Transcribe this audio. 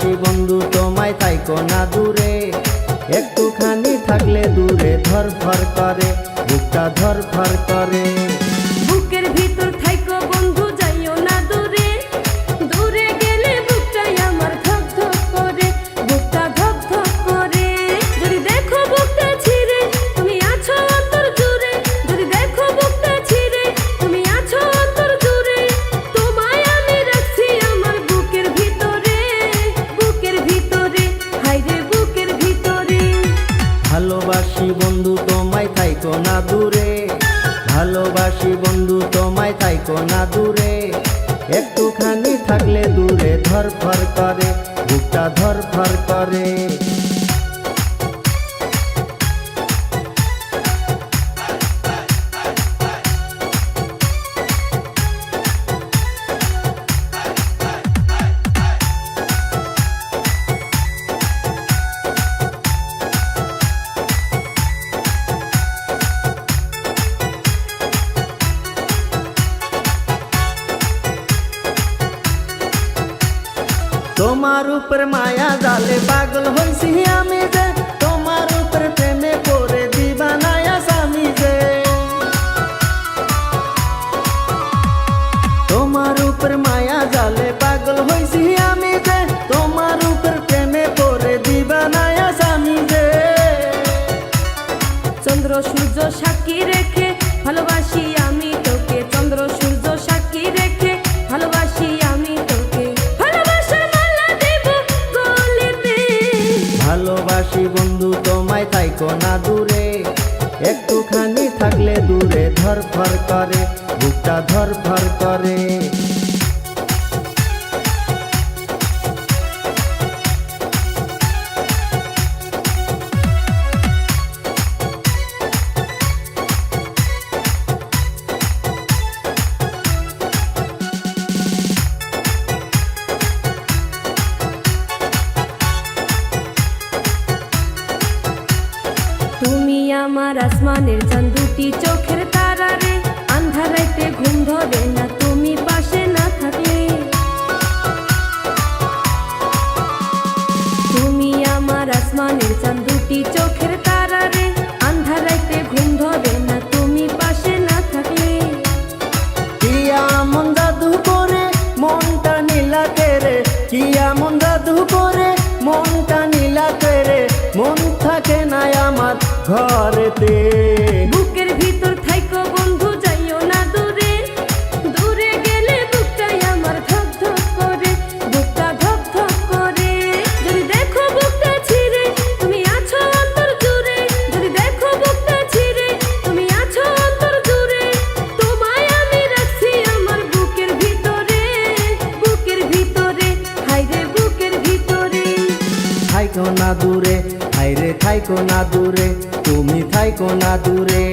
ভালোবাসি বন্ধু তোমায় থাইকো না দূরে, একটুখানি থাকলে দূরে ধরফর করে, বুকটা ধরফর করে। বুকের ভিতর থাইকো বন্ধু যাইও না দূরে, দূরে গেলে বুকটাই আমার ধক ধক করে, বুকটা ধক ধক করে। যদি দেখো বুকটা ছিঁড়ে তুমি আছো অন্তর জুড়ে, যদি দেখো বুকটা ছিঁড়ে তুমি আছো অন্তর জুড়ে, তোমায় আমি রাখছি আমার বুকের ভিতরে, বুকের ভিতরে, হায়রে বুকের ভিতরে। ভালোবাসি বন্ধু তোমায় থাইকো না দূরে, ভালোবাসি বন্ধু তোমায় থাইকো না দূরে, একটুখানি থাকলে দূরে ধরফর করে, বুকটা ধরফর করে। তোমার উপর মায়া জালে পাগল হইছি আমি যে, তোমার উপর প্রেমে পড়ে দিবানায়া স্বামী যে। তোমার উপর মায়া জালে পাগল হইছি আমি যে, তোমার উপর প্রেমে পড়ে দিবানায়া স্বামী যে। চন্দ্র সূর্য সাক্ষী রেখে ভালোবাসি আমি তোকে, চন্দ্র সূর্য সাক্ষী রেখে ভালোবাসি আমি তোকে, ভালোবাসার মালা দেব গলেতে। ভালোবাসি বন্ধু তোমায় থাইকো না দূরে, একটুখানি থাকলে দূরে ধরফর করে, বুকটা ধরফর করে। তুমি আমার আসমানের চাঁদ, দুটি চোখের তারা রে, আন্ধার রাতে ঘুম ধরে না তুমি পাশে না থাকলে। তুমি আমার আসমানের চাঁদ, দুটি চোখের তারা রে, আন্ধার রাতে ঘুম ধরে না তুমি পাশে না থাকলে। কিয়া মন জাদু করে মনটা নীলাতে রে, কিয়া মন জাদু করে মনটা নীলাতে রে, মন থাকে না আমার ঘরেতে। বুকের ভিতর থাইকো বন্ধু যাইও না দূরে, দূরে গেলে বুকটাই আমার ধক ধক করে, বুকটা ধক ধক করে। যদি দেখো বুকটা ছিঁড়ে তুমি আছো অন্তর জুড়ে, যদি দেখো বুকটা ছিঁড়ে তুমি আছো অন্তর জুড়ে, তোমায় আমি রাখছি আমার বুকের ভিতরে, বুকের ভিতরে, হায়রে বুকের ভিতরে। থাইকো না দূরে, হায়রে থাইকো না দূরে, তুমি থাইকো না দূরে।